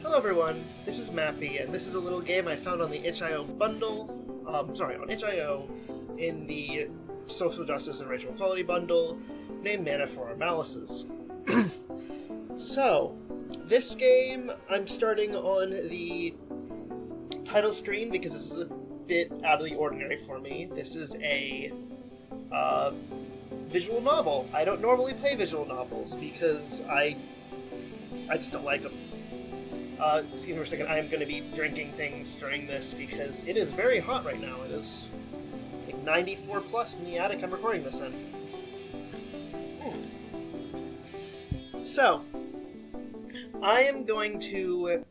Hello everyone, this is Mappy, and this is a little game I found on the itch.io bundle, on itch.io, in the Social Justice and Racial Equality bundle, named Manna for our Malices. So, this game, I'm starting on the title screen because this is a bit out of the ordinary for me. This is a visual novel. I don't normally play visual novels because I just don't like them. Excuse me for a second, I am going to be drinking things during this because it is very hot right now. It is like 94 plus in the attic I'm recording this in. So, I am going to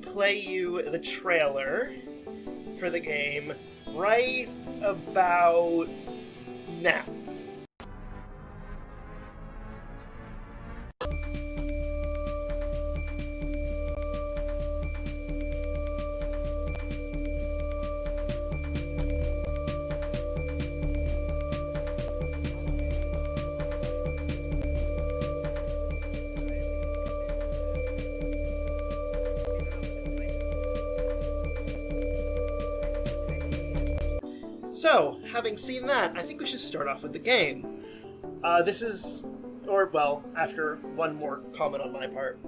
play you the trailer for the game right about now. So, having seen that, I think we should start off with the game. After one more comment on my part,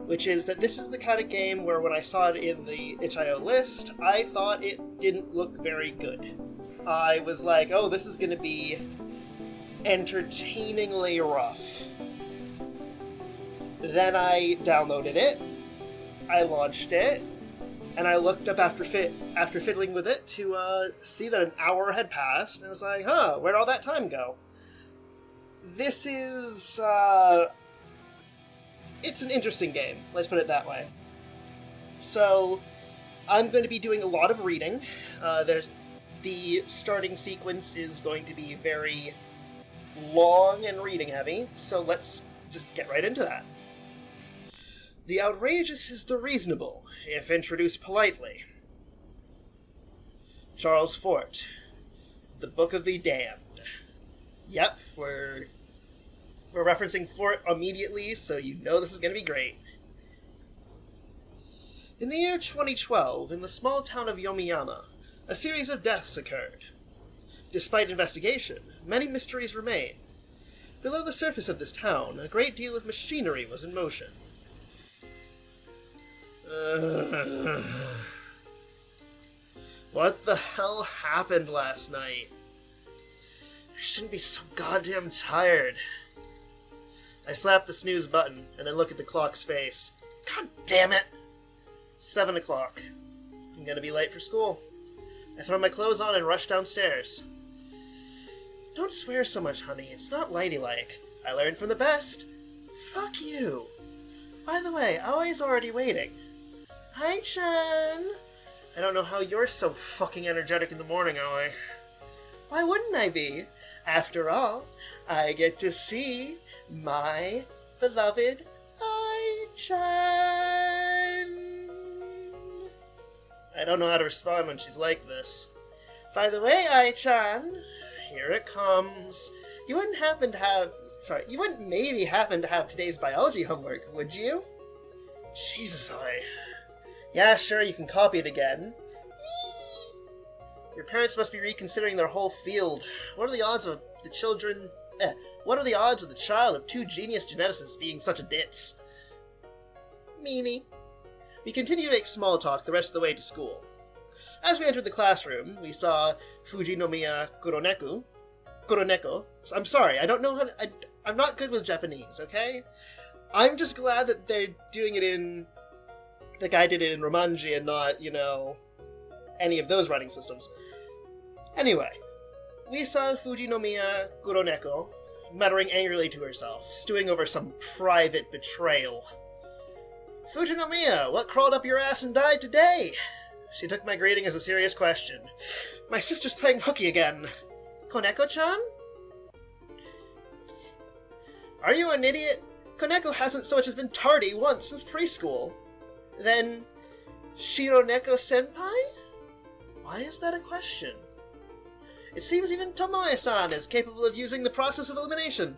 which is that this is the kind of game where when I saw it in the itch.io list, I thought it didn't look very good. I was like, oh, this is going to be entertainingly rough. Then I downloaded it, I launched it, and I looked up after fiddling with it to see that an hour had passed, and I was like, huh, where'd all that time go? This is, it's an interesting game, let's put it that way. So, I'm going to be doing a lot of reading. The starting sequence is going to be very long and reading heavy, so let's just get right into that. The outrageous is the reasonable, if introduced politely. Charles Fort, The Book of the Damned. Yep, we're referencing Fort immediately, so you know this is going to be great. In the year 2012, in the small town of Yomiyama, a series of deaths occurred. Despite investigation, many mysteries remain. Below the surface of this town, a great deal of machinery was in motion. What the hell happened last night? I shouldn't be so goddamn tired. I slap the snooze button and then look at the clock's face. God damn it! 7 o'clock. I'm gonna be late for school. I throw my clothes on and rush downstairs. Don't swear so much, honey. It's not ladylike. I learned from the best. Fuck you. By the way, Aoi's already waiting. Hi, Chan. I don't know how you're so fucking energetic in the morning, Aoi. Why wouldn't I be? After all, I get to see my beloved Ai-chan. I don't know how to respond when she's like this. By the way, Ai-chan, here it comes. You wouldn't maybe happen to have today's biology homework, would you? Jesus, Ai. Yeah, sure, you can copy it again. Your parents must be reconsidering their whole field. What are the odds of the child of two genius geneticists being such a ditz? Meanie. We continue to make small talk the rest of the way to school. As we entered the classroom, we saw Fujinomiya Kuroneko. I'm sorry, I don't know I'm not good with Japanese, okay? I'm just glad that they're doing it in... The guy did it in Romanji and not, any of those writing systems. Anyway, we saw Fujinomiya Kuroneko muttering angrily to herself, stewing over some private betrayal. Fujinomiya, what crawled up your ass and died today? She took my greeting as a serious question. My sister's playing hooky again. Koneko-chan? Are you an idiot? Koneko hasn't so much as been tardy once since preschool. Then, Shironeko-senpai? Why is that a question? It seems even Tomoe-san is capable of using the process of elimination.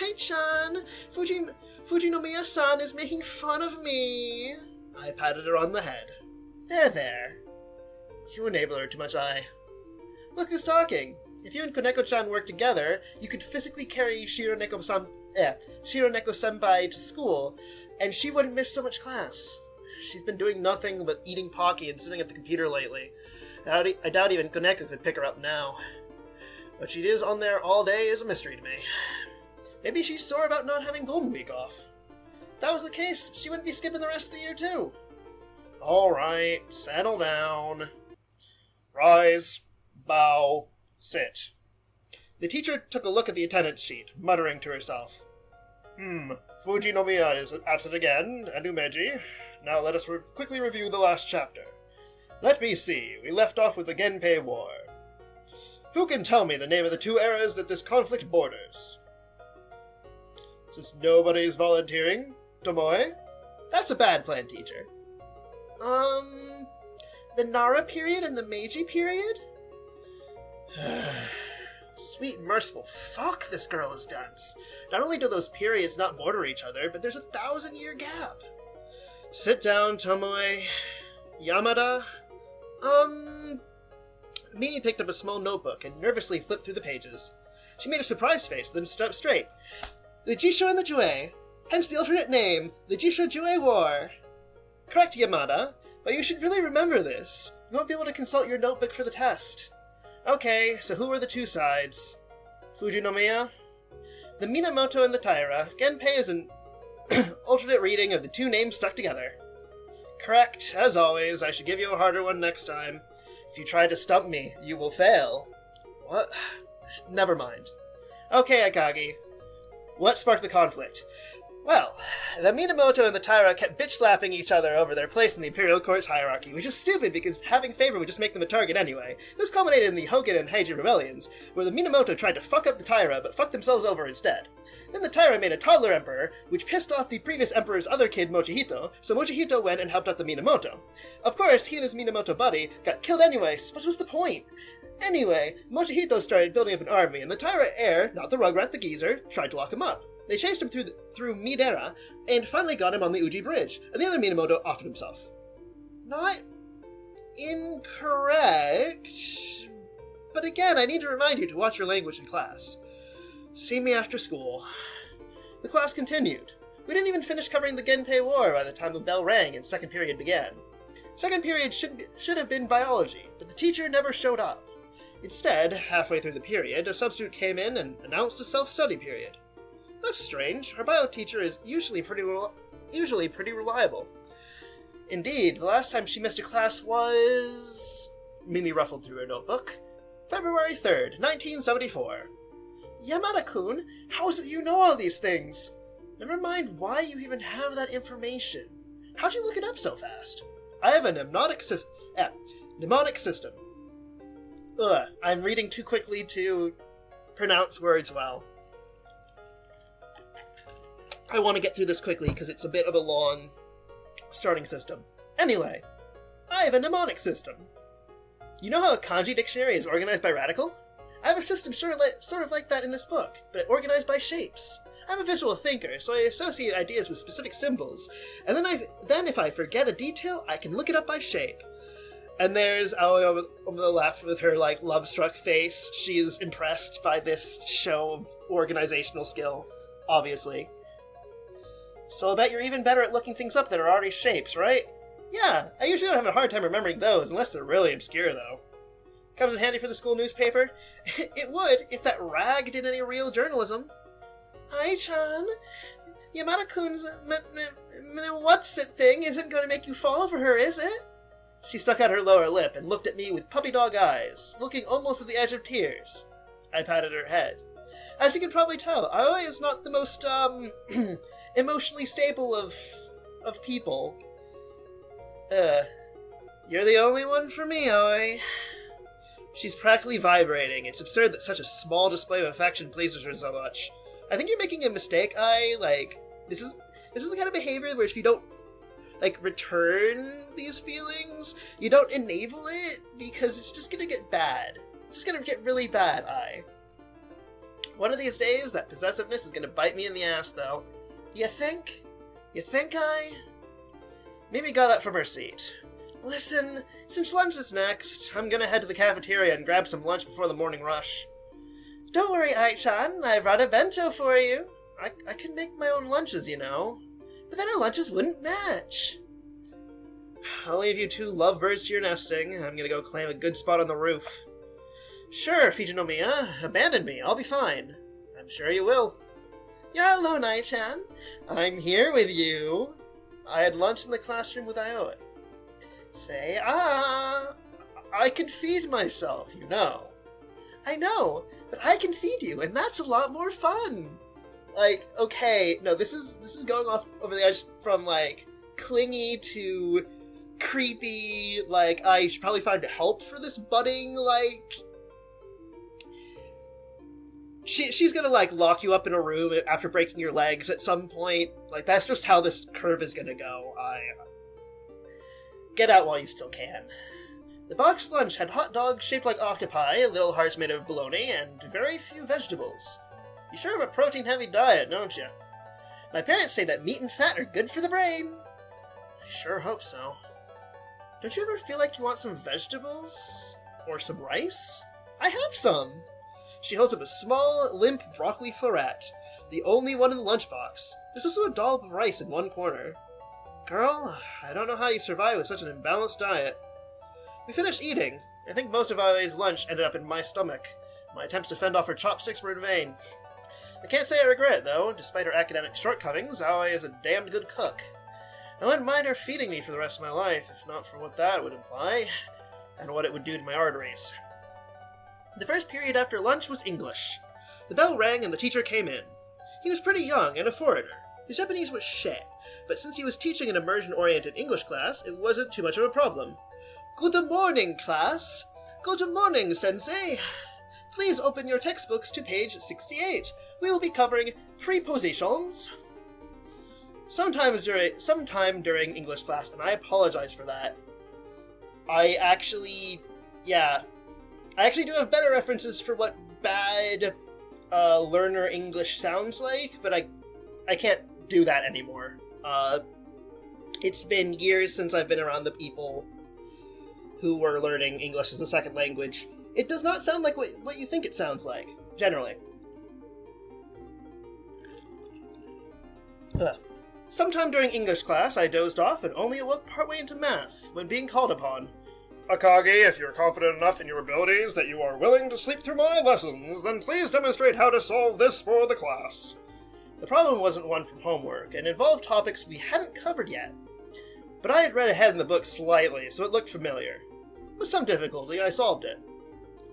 Ai-chan, Fujinomiya-san is making fun of me. I patted her on the head. There. You enable her too much, Ai. Look who's talking. If you and Koneko-chan work together, you could physically carry Shironeko-senpai to school, and she wouldn't miss so much class. She's been doing nothing but eating Pocky and sitting at the computer lately. I doubt even Koneko could pick her up now. But she is on there all day is a mystery to me. Maybe she's sore about not having Golden Week off. If that was the case, she wouldn't be skipping the rest of the year too. Alright, settle down. Rise, bow, sit. The teacher took a look at the attendance sheet, muttering to herself. Fujinomiya is absent again, and Umeji. Now let us quickly review the last chapter. Let me see, we left off with the Genpei War. Who can tell me the name of the two eras that this conflict borders? Since nobody's volunteering, Tomoe? That's a bad plan, teacher. The Nara period and the Meiji period? Sweet merciful fuck, this girl is dense. Not only do those periods not border each other, but there's a 1,000-year gap. Sit down, Tomoe. Yamada? Mimi picked up a small notebook and nervously flipped through the pages. She made a surprised face, then stood up straight. The Jisho and the Jue, hence the alternate name, the Jisho-Jue War. Correct, Yamada, but you should really remember this. You won't be able to consult your notebook for the test. Okay, so who are the two sides? Fujinomiya? The Minamoto and the Taira. Genpei is an alternate reading of the two names stuck together. Correct, as always. I should give you a harder one next time. If you try to stump me, you will fail. What? Never mind. Okay, Akagi. What sparked the conflict? Well, the Minamoto and the Taira kept bitch-slapping each other over their place in the Imperial Court's hierarchy, which is stupid because having favor would just make them a target anyway. This culminated in the Hogen and Heiji rebellions, where the Minamoto tried to fuck up the Taira, but fucked themselves over instead. Then the Taira made a toddler emperor, which pissed off the previous emperor's other kid, Mochihito, so Mochihito went and helped out the Minamoto. Of course, he and his Minamoto buddy got killed anyway, so what was the point? Anyway, Mochihito started building up an army, and the Taira heir, not the Rugrat the geezer, tried to lock him up. They chased him through Midera, and finally got him on the Uji Bridge, and the other Minamoto offed himself. Not incorrect, but again, I need to remind you to watch your language in class. See me after school. The class continued. We didn't even finish covering the Genpei War by the time the bell rang and second period began. Second period should have been biology, but the teacher never showed up. Instead, halfway through the period, a substitute came in and announced a self-study period. That's strange. Our bio teacher is usually pretty reliable. Indeed, the last time she missed a class was... Mimi ruffled through her notebook. February 3rd, 1974. Yamada-kun, how is it you know all these things? Never mind why you even have that information. How'd you look it up so fast? I have a mnemonic system. I'm reading too quickly to pronounce words well. I want to get through this quickly because it's a bit of a long starting system. Anyway, I have a mnemonic system. You know how a kanji dictionary is organized by radical? I have a system sort of like that in this book, but organized by shapes. I'm a visual thinker, so I associate ideas with specific symbols, and then if I forget a detail, I can look it up by shape. And there's Aoi over the left with her, love-struck face. She is impressed by this show of organizational skill, obviously. So I bet you're even better at looking things up that are already shapes, right? Yeah, I usually don't have a hard time remembering those, unless they're really obscure, though. Comes in handy for the school newspaper? It would, if that rag did any real journalism. Ai-chan, Yamada-kun's what's-it thing isn't going to make you fall for her, is it? She stuck out her lower lip and looked at me with puppy dog eyes, looking almost at the edge of tears. I patted her head. As you can probably tell, Aoi is not the most, emotionally stable of people. You're the only one for me, Aoi. She's practically vibrating. It's absurd that such a small display of affection pleases her so much. I think you're making a mistake, this is the kind of behavior where if you don't, return these feelings, you don't enable it, because it's just gonna get bad. It's just gonna get really bad, One of these days, that possessiveness is gonna bite me in the ass, though. You think? You think I? Mimi got up from her seat. Listen, since lunch is next, I'm gonna head to the cafeteria and grab some lunch before the morning rush. Don't worry, Ai-chan, I brought a bento for you. I can make my own lunches, you know. But then our lunches wouldn't match. I'll leave you two lovebirds to your nesting. I'm gonna go claim a good spot on the roof. Sure, Fujinomiya, abandon me, I'll be fine. I'm sure you will. You're alone, Ai-chan. I'm here with you. I had lunch in the classroom with Aoi. Say, I can feed myself, you know. I know, but I can feed you, and that's a lot more fun. Like, okay, no, this is going off over the edge from, like, clingy to creepy, like, I should probably find help for this budding, like... She's gonna, like, lock you up in a room after breaking your legs at some point. Like, that's just how this curve is gonna go. Get out while you still can. The boxed lunch had hot dogs shaped like octopi, little hearts made of bologna, and very few vegetables. You sure have a protein-heavy diet, don't you? My parents say that meat and fat are good for the brain. I sure hope so. Don't you ever feel like you want some vegetables? Or some rice? I have some! She holds up a small, limp broccoli floret, the only one in the lunchbox. There's also a dollop of rice in one corner. Girl, I don't know how you survive with such an imbalanced diet. We finished eating. I think most of Aoi's lunch ended up in my stomach. My attempts to fend off her chopsticks were in vain. I can't say I regret it, though. Despite her academic shortcomings, Aoi is a damned good cook. I wouldn't mind her feeding me for the rest of my life, if not for what that would imply, and what it would do to my arteries. The first period after lunch was English. The bell rang and the teacher came in. He was pretty young and a foreigner. His Japanese was shit, but since he was teaching an immersion-oriented English class, it wasn't too much of a problem. Good morning, class. Good morning, sensei. Please open your textbooks to page 68. We will be covering prepositions. Sometime during English class, and I apologize for that. I actually do have better references for what bad learner English sounds like, but I can't do that anymore. It's been years since I've been around the people who were learning English as a second language. It does not sound like what you think it sounds like, generally. Sometime during English class, I dozed off and only awoke partway into math when being called upon. Akagi, if you're confident enough in your abilities that you are willing to sleep through my lessons, then please demonstrate how to solve this for the class. The problem wasn't one from homework, and involved topics we hadn't covered yet. But I had read ahead in the book slightly, so it looked familiar. With some difficulty, I solved it.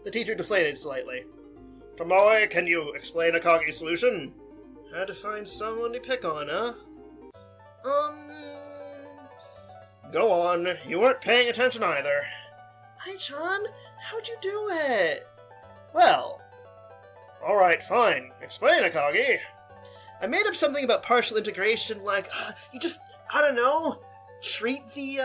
The teacher deflated slightly. Tomoe, can you explain Akagi's solution? Had to find someone to pick on, huh? Go on, you weren't paying attention either. Hi, John. How'd you do it? Well, alright, fine. Explain, Akagi. I made up something about partial integration, like, you just, I don't know, treat the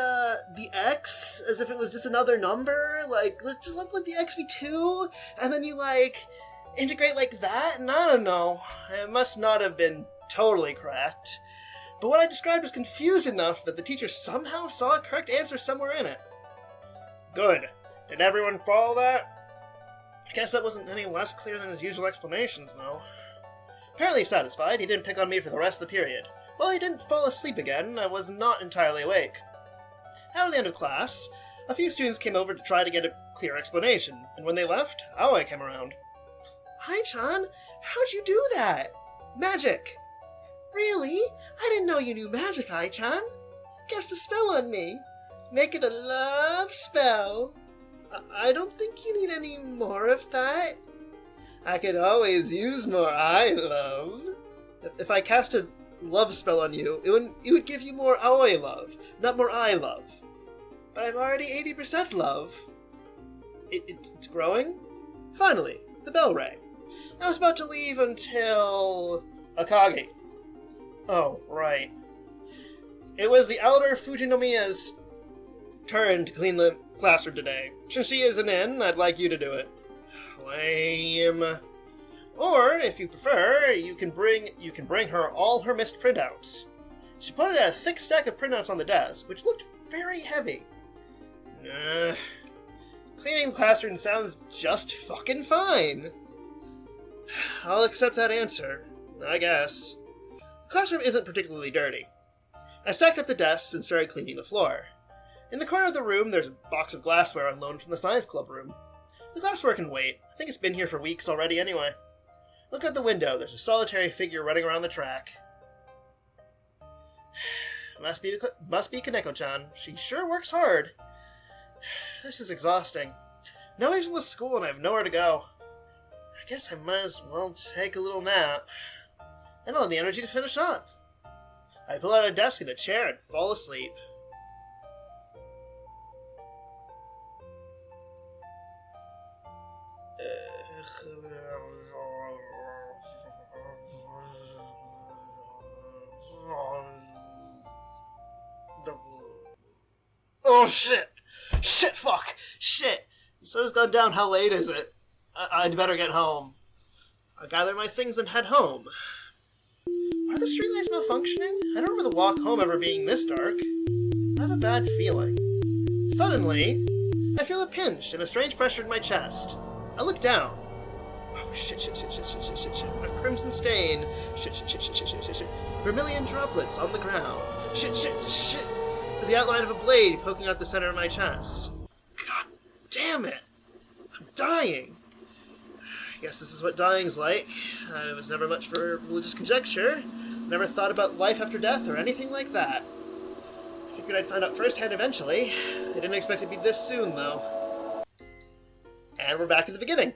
x as if it was just another number, like, just let the x be 2, and then you, like, integrate like that, and I don't know. It must not have been totally correct. But what I described was confused enough that the teacher somehow saw a correct answer somewhere in it. Good. Did everyone follow that? I guess that wasn't any less clear than his usual explanations, though. Apparently satisfied, he didn't pick on me for the rest of the period. While he didn't fall asleep again, I was not entirely awake. After the end of class, a few students came over to try to get a clear explanation, and when they left, Aoi came around. Hi, Chan. How'd you do that? Magic. Really? I didn't know you knew magic, Ai-chan. Cast a spell on me. Make it a love spell. I don't think you need any more of that. I could always use more I love. If I cast a love spell on you, it would give you more Aoi love, not more I love. But I'm already 80% love. It's growing? Finally, the bell rang. I was about to leave until... Akagi. Oh, right. It was the elder Fujinomiya's turn to clean the classroom today. Since she isn't in, I'd like you to do it. Lame. Or, if you prefer, you can bring her all her missed printouts. She pointed at a thick stack of printouts on the desk, which looked very heavy. Cleaning the classroom sounds just fucking fine. I'll accept that answer, I guess. The classroom isn't particularly dirty. I stacked up the desks and started cleaning the floor. In the corner of the room, there's a box of glassware on loan from the science club room. The glassware can wait. I think it's been here for weeks already anyway. Look out the window. There's a solitary figure running around the track. Must be Kaneko-chan. She sure works hard. This is exhausting. Nobody's in the school and I have nowhere to go. I guess I might as well take a little nap. Then I'll have the energy to finish up. I pull out a desk and a chair and fall asleep. Oh shit! Shit, fuck! Shit! The sun's gone down, how late is it? I'd better get home. I'll gather my things and head home. Are the streetlights malfunctioning? I don't remember the walk home ever being this dark. I have a bad feeling. Suddenly, I feel a pinch and a strange pressure in my chest. I look down. Oh shit, shit, shit, shit, shit, shit, shit, shit. A crimson stain. Shit, shit, shit, shit, shit, shit, shit, shit. Vermilion droplets on the ground. Shit, shit, shit. The outline of a blade poking out the center of my chest. God damn it! I'm dying! I guess this is what dying's like. I was never much for religious conjecture. Never thought about life after death or anything like that. Figured I'd find out firsthand eventually. I didn't expect it to be this soon, though. And we're back at the beginning.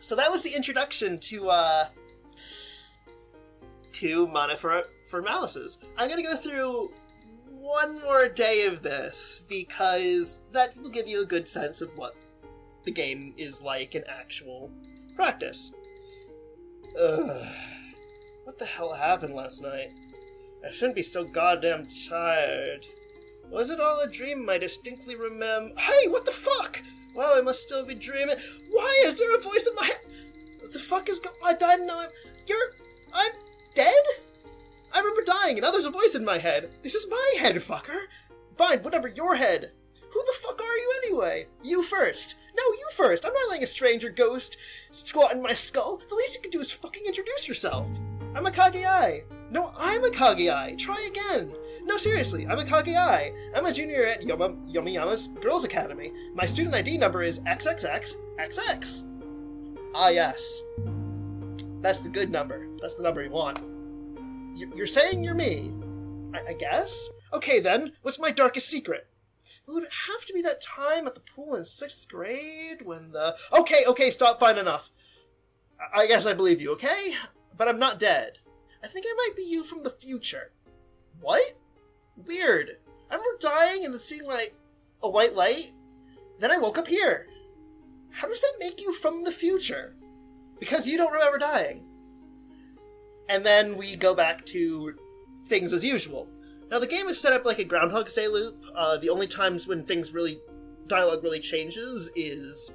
So that was the introduction to Manna for Malices. I'm gonna go through one more day of this, because that will give you a good sense of what the game is like in actual practice. Ugh. What the hell happened last night? I shouldn't be so goddamn tired. Was it all a dream? I distinctly remember— Hey, what the fuck? Wow, I must still be dreaming. Why is there a voice in my head? What the fuck is I died and now I'm dead? I remember dying and now there's a voice in my head. This is my head, fucker. Fine, whatever, your head. Who the fuck are you anyway? You first. No, you first. I'm not letting a stranger ghost squat in my skull. The least you can do is fucking introduce yourself. I'm a Kage-ai. No, I'm a Kage-ai. Try again. No, seriously, I'm a Kage-ai. I'm a junior at Yomiyama's Girls Academy. My student ID number is XXXXX. Ah, yes. That's the good number. That's the number you want. You're saying you're me? I guess? Okay then, what's my darkest secret? It would have to be that time at the pool in 6th grade when the— Okay, stop, fine enough. I guess I believe you, okay? But I'm not dead. I think I might be you from the future. What? Weird. I remember dying and then seeing, like, a white light. Then I woke up here. How does that make you from the future? Because you don't remember dying. And then we go back to things as usual. Now, the game is set up like a Groundhog's Day loop. The only times when dialogue really changes is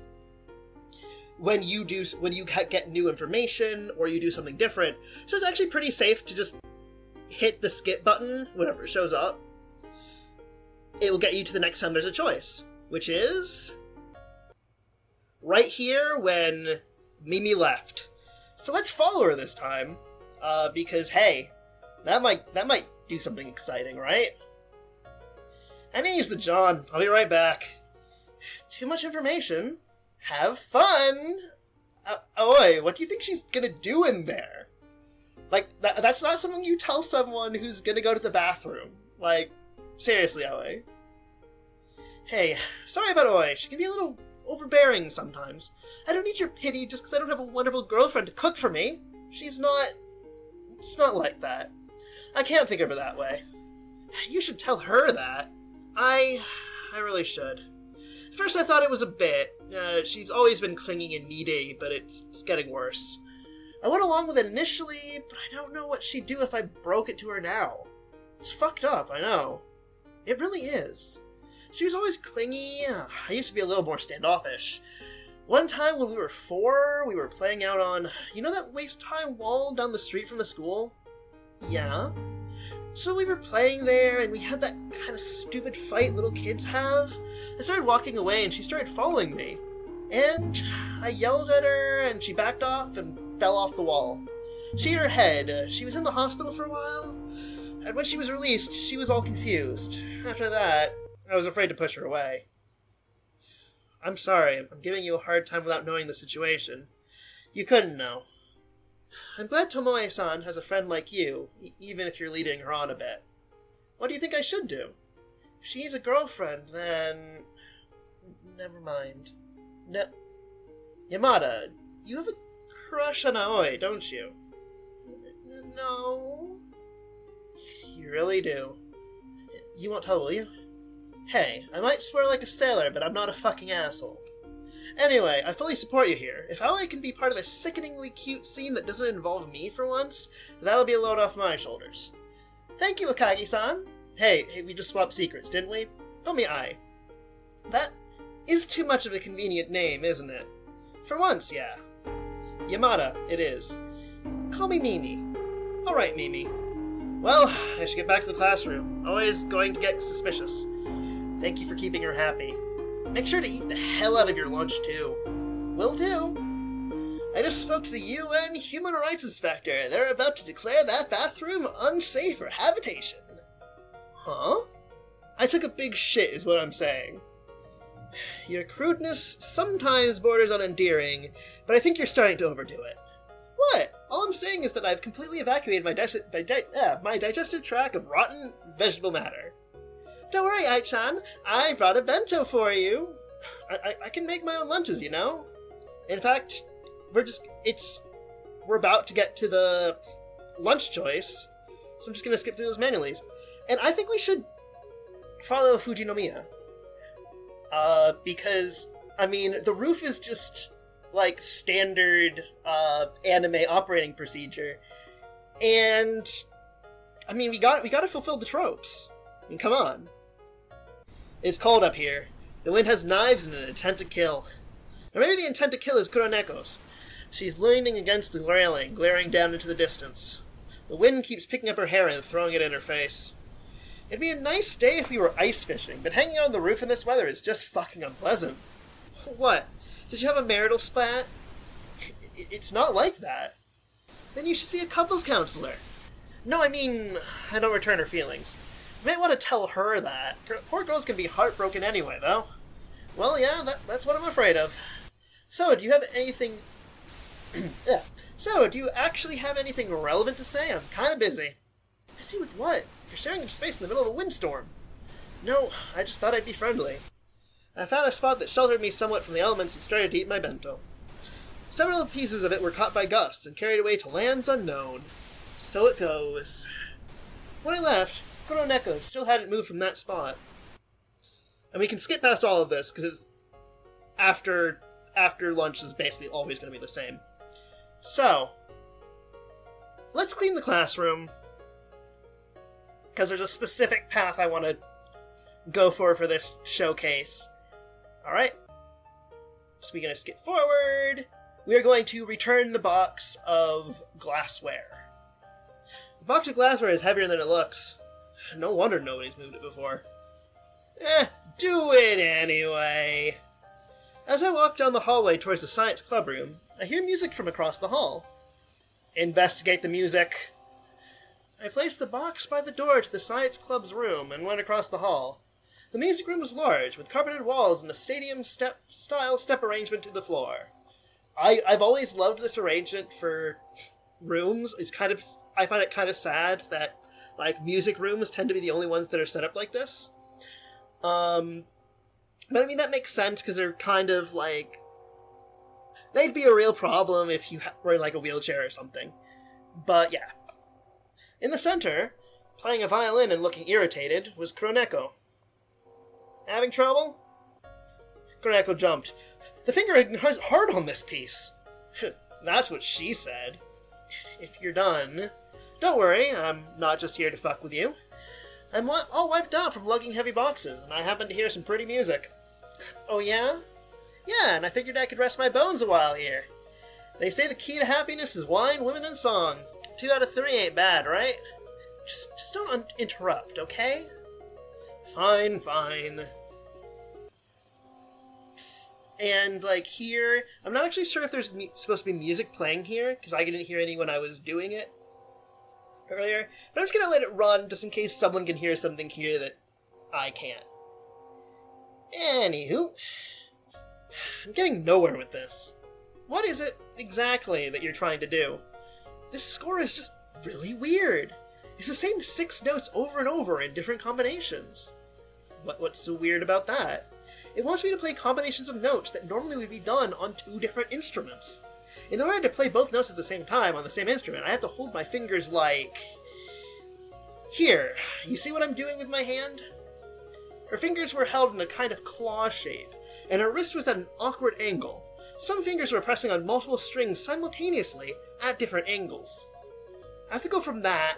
when you get new information or you do something different. So it's actually pretty safe to just hit the skip button whenever it shows up. It will get you to the next time there's a choice, which is right here when Mimi left. So let's follow her this time, because hey, that might do something exciting, right? I'm gonna use the John. I'll be right back. Too much information. Have fun. Oi, what do you think she's gonna do in there? Like, that's not something you tell someone who's gonna go to the bathroom. Like, seriously, Oi. Hey, sorry about Oi. She can be a little overbearing sometimes. I don't need your pity just because I don't have a wonderful girlfriend to cook for me. It's not like that. I can't think of her that way. You should tell her that. I really should. At first I thought it was a bit. She's always been clingy and needy, but it's getting worse. I went along with it initially, but I don't know what she'd do if I broke it to her now. It's fucked up, I know. It really is. She was always clingy. I used to be a little more standoffish. One time when we were 4, we were playing out on, you know that waist-high wall down the street from the school? Yeah. So we were playing there, and we had that kind of stupid fight little kids have. I started walking away, and she started following me. And I yelled at her, and she backed off and fell off the wall. She hit her head. She was in the hospital for a while, and when she was released, she was all confused. After that, I was afraid to push her away. I'm sorry, I'm giving you a hard time without knowing the situation. You couldn't know. I'm glad Tomoe-san has a friend like you, even if you're leading her on a bit. What do you think I should do? If she's a girlfriend, then... Never mind. No... Yamada, you have a crush on Aoi, don't you? No... You really do. You won't tell, will you? Hey, I might swear like a sailor, but I'm not a fucking asshole. Anyway, I fully support you here. If Aoi can be part of a sickeningly cute scene that doesn't involve me for once, that'll be a load off my shoulders. Thank you, Akagi-san. Hey, we just swapped secrets, didn't we? Call me Ai. That is too much of a convenient name, isn't it? For once, yeah. Yamada, it is. Call me Mimi. Alright, Mimi. Well, I should get back to the classroom. Always going to get suspicious. Thank you for keeping her happy. Make sure to eat the hell out of your lunch, too. Will do. I just spoke to the UN Human Rights Inspector. They're about to declare that bathroom unsafe for habitation. Huh? I took a big shit, is what I'm saying. Your crudeness sometimes borders on endearing, but I think you're starting to overdo it. What? All I'm saying is that I've completely evacuated my digestive tract of rotten vegetable matter. Don't worry, Ai-chan. I brought a bento for you. I can make my own lunches, you know? In fact, we're about to get to the lunch choice, so I'm just gonna skip through those manually. And I think we should follow Fujinomiya. Because, I mean, the roof is just, like, standard, anime operating procedure. And, I mean, we gotta fulfill the tropes. I mean, come on. It's cold up here. The wind has knives and an intent to kill. Or maybe the intent to kill is Kuroneko's. She's leaning against the railing, glaring down into the distance. The wind keeps picking up her hair and throwing it in her face. It'd be a nice day if we were ice fishing, but hanging out on the roof in this weather is just fucking unpleasant. What? Did you have a marital spat? It's not like that. Then you should see a couples counselor. No, I mean, I don't return her feelings. You might want to tell her that. Poor girls can be heartbroken anyway, though. Well, yeah, that's what I'm afraid of. So, do you have anything... yeah. So, do you actually have anything relevant to say? I'm kind of busy. Busy with what? You're staring into space in the middle of a windstorm. No, I just thought I'd be friendly. I found a spot that sheltered me somewhat from the elements and started to eat my bento. Several pieces of it were caught by gusts and carried away to lands unknown. So it goes. When I left, Kuroneko still hadn't moved from that spot. And we can skip past all of this, because it's after lunch is basically always going to be the same. So, let's clean the classroom, because there's a specific path I want to go for this showcase. Alright. So we're going to skip forward. We are going to return the box of glassware. The box of glassware is heavier than it looks. No wonder nobody's moved it before. Do it anyway. As I walk down the hallway towards the science club room, I hear music from across the hall. Investigate the music. I placed the box by the door to the science club's room and went across the hall. The music room was large, with carpeted walls and a stadium-style step arrangement to the floor. I've always loved this arrangement for rooms. I find it kind of sad that, like, music rooms tend to be the only ones that are set up like this. But I mean, that makes sense, because they're kind of, like... they'd be a real problem if you were in, like, a wheelchair or something. But, yeah. In the center, playing a violin and looking irritated, was Kuroneko. Having trouble? Kuroneko jumped. The fingering is hard on this piece. That's what she said. If you're done... Don't worry, I'm not just here to fuck with you. I'm all wiped out from lugging heavy boxes, and I happen to hear some pretty music. Oh yeah? Yeah, and I figured I could rest my bones a while here. They say the key to happiness is wine, women, and song. 2 out of 3 ain't bad, right? Just don't interrupt, okay? Fine, fine. And, like, here, I'm not actually sure if there's supposed to be music playing here, because I didn't hear any when I was doing it earlier. But I'm just gonna let it run, just in case someone can hear something here that I can't. Anywho, I'm getting nowhere with this. What is it exactly that you're trying to do? This score is just really weird. It's the same 6 notes over and over in different combinations. What's so weird about that? It wants me to play combinations of notes that normally would be done on 2 different instruments. In order to play both notes at the same time on the same instrument, I have to hold my fingers like... Here, you see what I'm doing with my hand? Her fingers were held in a kind of claw shape, and her wrist was at an awkward angle. Some fingers were pressing on multiple strings simultaneously at different angles. I have to go from that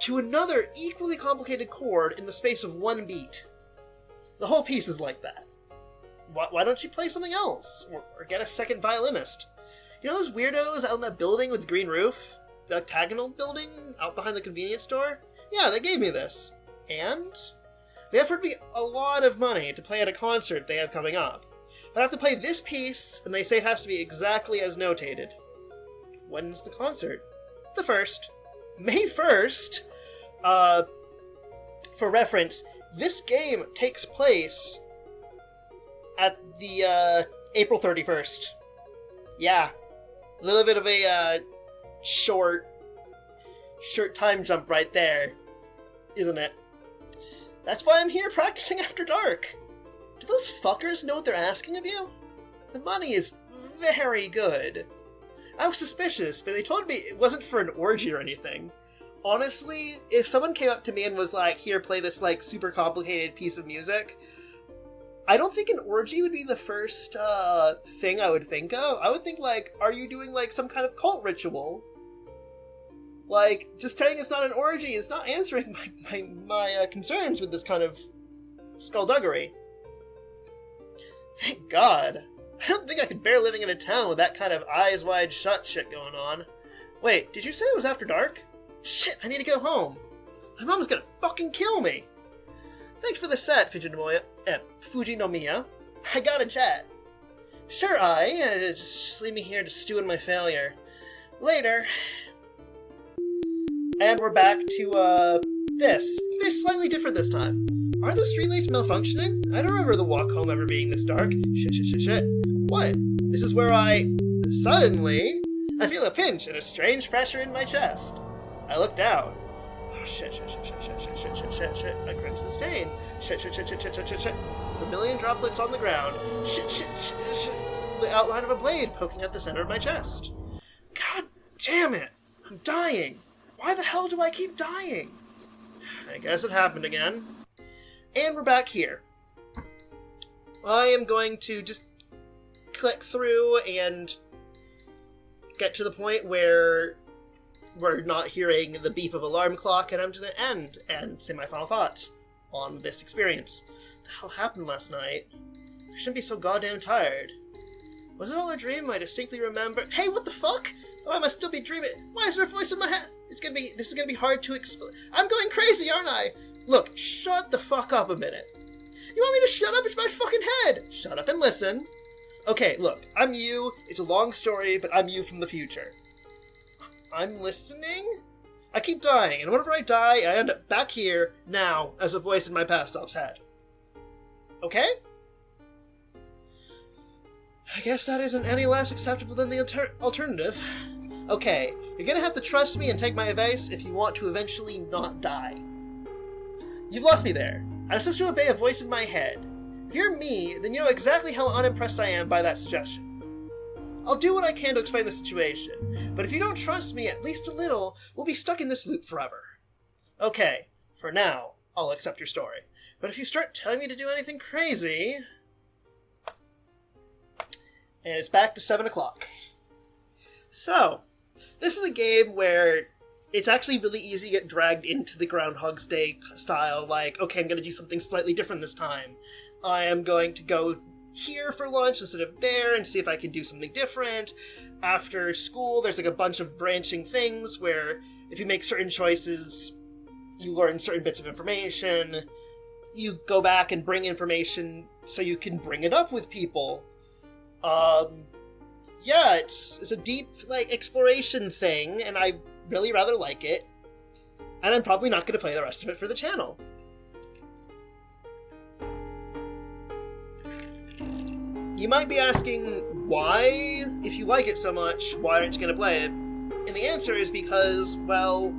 to another equally complicated chord in the space of 1 beat. The whole piece is like that. Why don't you play something else? Or get a second violinist? You know those weirdos out in that building with the green roof? The octagonal building out behind the convenience store? Yeah, they gave me this. And they offered me a lot of money to play at a concert they have coming up. But I have to play this piece, and they say it has to be exactly as notated. When's the concert? The 1st. May 1st? For reference, this game takes place at the, April 31st. Yeah. A little bit of a, short time jump right there, isn't it? That's why I'm here practicing after dark. Do those fuckers know what they're asking of you? The money is very good. I was suspicious, but they told me it wasn't for an orgy or anything. Honestly, if someone came up to me and was like, here, play this, like, super complicated piece of music, I don't think an orgy would be the first, thing I would think of. I would think, like, are you doing, like, some kind of cult ritual? Like, just telling it's not an orgy is not answering my concerns with this kind of skullduggery. Thank God. I don't think I could bear living in a town with that kind of eyes wide shut shit going on. Wait, did you say it was after dark? Shit, I need to go home. My mom's gonna fucking kill me. Thanks for the set, Fujinomiya. I got a jet. Sure, just leave me here to stew in my failure. Later. And we're back to, this. It's slightly different this time. Are the streetlights malfunctioning? I don't remember the walk home ever being this dark. Shit. What? This is where suddenly, I feel a pinch and a strange pressure in my chest. I look down. Oh, shit. I crimps the stain. Shit. The million droplets on the ground. Shit. The outline of a blade poking at the center of my chest. God damn it! I'm dying. Why the hell do I keep dying? I guess it happened again. And we're back here. I am going to just click through and get to the point where we're not hearing the beep of alarm clock, and I'm going to end and say my final thoughts on this experience. What the hell happened last night? I shouldn't be so goddamn tired. Was it all a dream? I distinctly remember... Hey, what the fuck? Why am I still be dreaming? Why is there a voice in my head? This is gonna be hard to explain. I'm going crazy, aren't I? Look, shut the fuck up a minute. You want me to shut up? It's my fucking head! Shut up and listen. Okay, look, I'm you. It's a long story, but I'm you from the future. I'm listening? I keep dying, and whenever I die, I end up back here, now, as a voice in my past self's head. Okay? I guess that isn't any less acceptable than the alternative. Okay, you're gonna have to trust me and take my advice if you want to eventually not die. You've lost me there. I'm supposed to obey a voice in my head. If you're me, then you know exactly how unimpressed I am by that suggestion. I'll do what I can to explain the situation, but if you don't trust me at least a little, we'll be stuck in this loop forever. Okay, for now, I'll accept your story. But if you start telling me to do anything crazy... And it's back to 7 o'clock. So, this is a game where it's actually really easy to get dragged into the Groundhog's Day style, like, okay, I'm going to do something slightly different this time. I am going to go here for lunch instead of there and see if I can do something different. After school, there's like a bunch of branching things where if you make certain choices, you learn certain bits of information. You go back and bring information so you can bring it up with people. Yeah, it's a deep, like, exploration thing, and I really rather like it. And I'm probably not going to play the rest of it for the channel. You might be asking, why, if you like it so much, why aren't you going to play it? And the answer is because, well,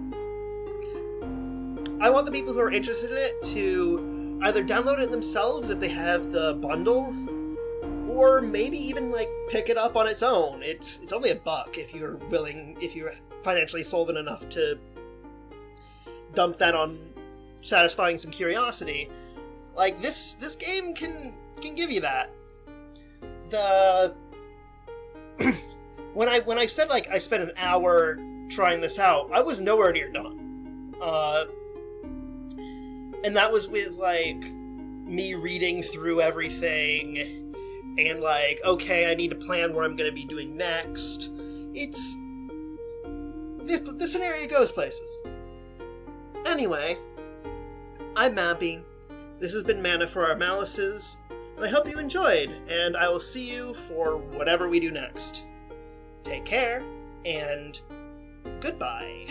I want the people who are interested in it to either download it themselves if they have the bundle, or maybe even, like, pick it up on its own. It's only $1 if you're willing, if you're financially solvent enough to dump that on satisfying some curiosity. Like, this game can give you that. When I said, like, I spent an hour trying this out, I was nowhere near done. And that was with, like, me reading through everything and, like, okay, I need to plan what I'm going to be doing next. The scenario goes places. Anyway, I'm Mappy. This has been Manna for our Malices, and I hope you enjoyed, and I will see you for whatever we do next. Take care, and goodbye.